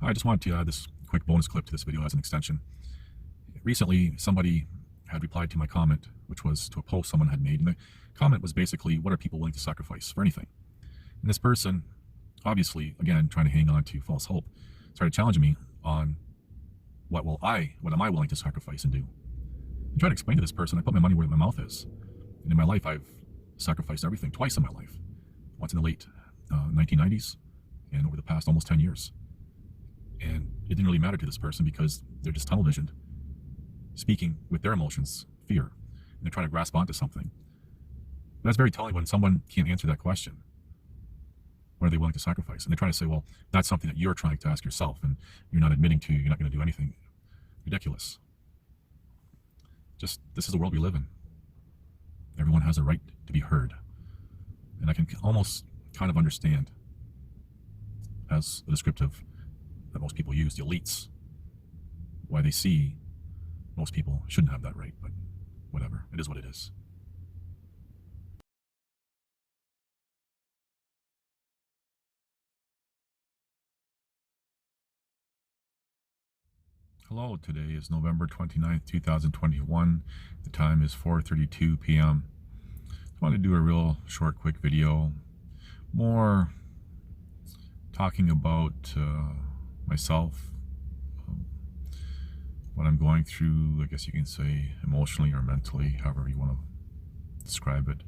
I just wanted to add this quick bonus clip to this video as an extension. Recently, somebody had replied to my comment, which was to a post someone had made, and the comment was basically, what are people willing to sacrifice for anything? And this person, obviously, again, trying to hang on to false hope, started challenging me on what am I willing to sacrifice and do? And trying to explain to this person, I put my money where my mouth is. And in my life, I've sacrificed everything twice in my life. Once in the late 1990s and over the past almost 10 years. And it didn't really matter to this person because they're just tunnel visioned, speaking with their emotions, fear, and they're trying to grasp onto something. But that's very telling when someone can't answer that question. What are they willing to sacrifice? And they're trying to say, well, that's something that you're trying to ask yourself and you're not admitting to, you're not going to do anything. Ridiculous. Just, this is the world we live in. Everyone has a right to be heard. And I can almost kind of understand, as a descriptive that most people use, the elites, why they see most people shouldn't have that right, but whatever, it is what it is. Hello, today is November 29th, 2021. The time is 4:32 p.m. I want to do a real short, quick video, more talking about myself, what I'm going through, I guess you can say emotionally or mentally, however you want to describe it.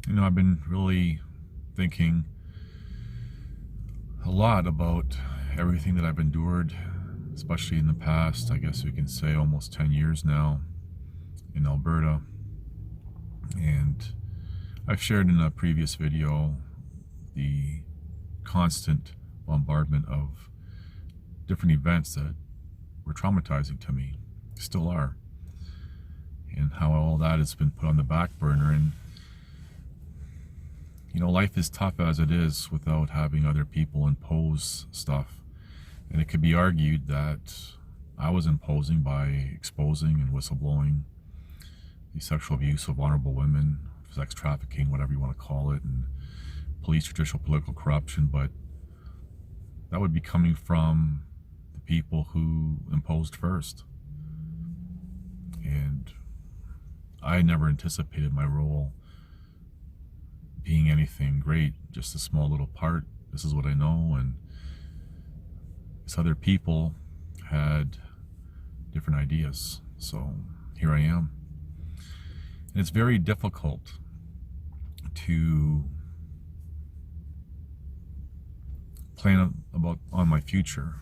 You know, I've been really thinking a lot about everything that I've endured, especially in the past, I guess we can say almost 10 years now in Alberta. And I've shared in a previous video the constant bombardment of different events that were traumatizing to me, still are, and how all that has been put on the back burner. And you know, life is tough as it is without having other people impose stuff. And it could be argued that I was imposing by exposing and whistleblowing the sexual abuse of vulnerable women, sex trafficking, whatever you want to call it, and police, judicial, political corruption. But that would be coming from the people who imposed first. And I never anticipated my role being anything great, just a small little part. This is what I know, and these other people had different ideas. So here I am. And it's very difficult to plan on my future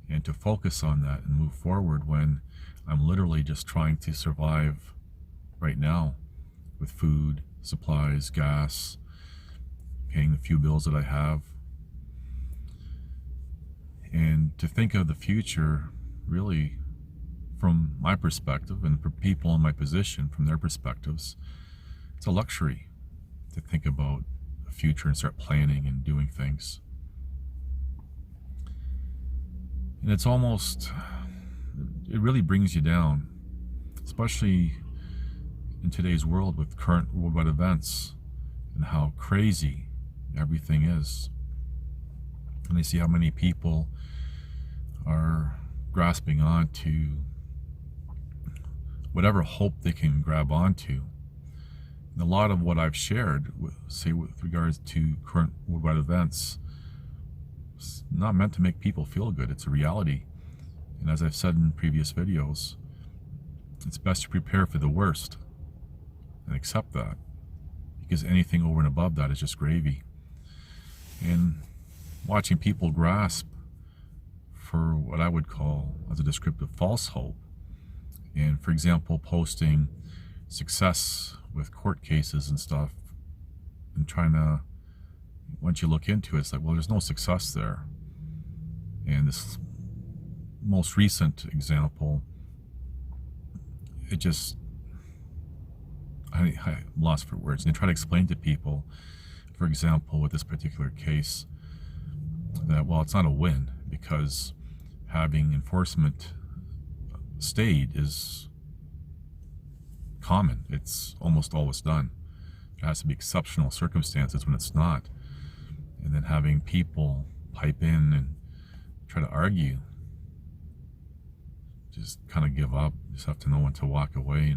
and to focus on that and move forward when I'm literally just trying to survive right now with food, supplies, gas, paying the few bills that I have. And to think of the future really from my perspective and for people in my position from their perspectives, it's a luxury to think about a future and start planning and doing things. And it's almost, it really brings you down, especially in today's world with current worldwide events and how crazy everything is. And they see how many people are grasping on to whatever hope they can grab onto. And a lot of what I've shared, with regards to current worldwide events, it's not meant to make people feel good. It's a reality. And as I've said in previous videos, it's best to prepare for the worst and accept that, because anything over and above that is just gravy. And watching people grasp for what I would call, as a descriptive, false hope, and for example posting success with court cases and stuff, and trying to, once you look into it, it's like, well, there's no success there. And this most recent example, it just, I lost for words. And they try to explain to people, for example, with this particular case, that, well, it's not a win because having enforcement stayed is common. It's almost always done. There has to be exceptional circumstances when it's not. And then having people pipe in and try to argue. Just kind of give up. Just have to know when to walk away.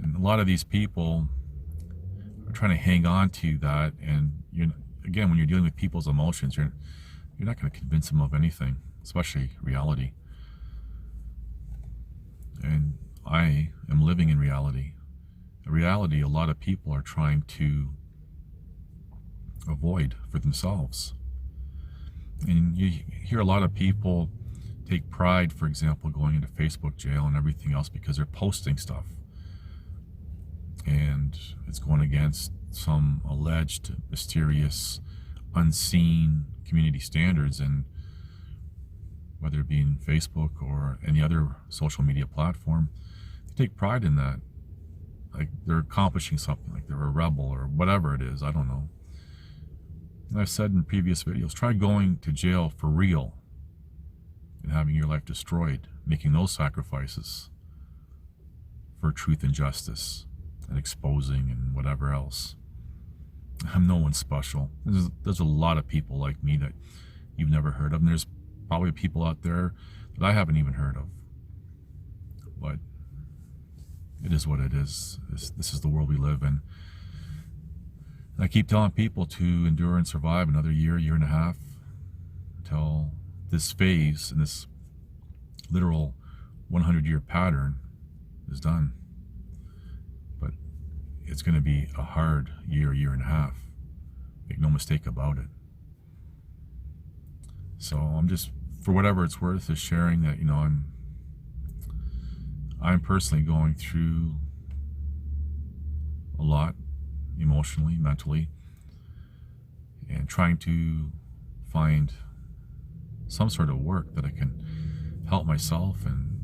And a lot of these people are trying to hang on to that. And again, when you're dealing with people's emotions, you're not going to convince them of anything, especially reality. And I am living in reality. A reality a lot of people are trying to avoid for themselves. And you hear a lot of people take pride, for example, going into Facebook jail and everything else because they're posting stuff. And it's going against some alleged, mysterious, unseen community standards, and whether it be in Facebook or any other social media platform, they take pride in that. Like they're accomplishing something, like they're a rebel or whatever it is, I don't know. And I've said in previous videos, try going to jail for real and having your life destroyed, making those sacrifices for truth and justice and exposing and whatever else. I'm no one special. There's a lot of people like me that you've never heard of, and there's probably people out there that I haven't even heard of. But it is what it is. This is the world we live in. And I keep telling people to endure and survive another year, year and a half, until this phase and this literal 100-year pattern is done. But it's going to be a hard year, year and a half. Make no mistake about it. So I'm just, for whatever it's worth, is sharing that, I'm personally going through a lot, emotionally, mentally, and trying to find some sort of work that I can help myself, and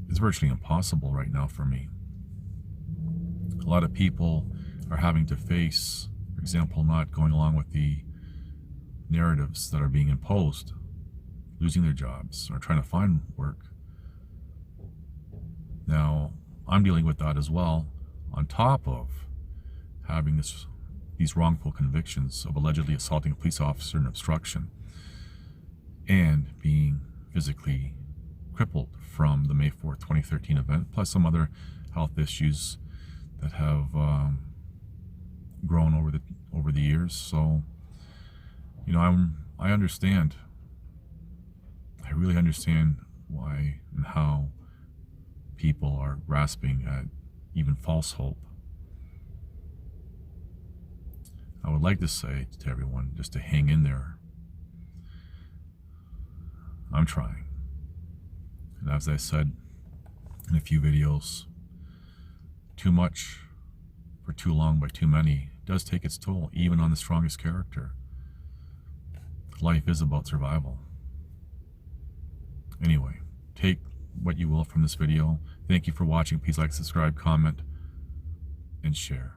it's virtually impossible right now for me. A lot of people are having to face, for example, not going along with the narratives that are being imposed, losing their jobs or trying to find work. Now, I'm dealing with that as well, on top of having these wrongful convictions of allegedly assaulting a police officer and obstruction, and being physically crippled from the May 4th, 2013 event, plus some other health issues that have grown over the years. So, I understand. I really understand why and how people are grasping at even false hope. I would like to say to everyone just to hang in there. I'm trying. And as I said in a few videos, too much for too long by too many does take its toll, even on the strongest character. Life is about survival. Anyway, take what you will from this video. Thank you for watching. Please like, subscribe, comment, and share.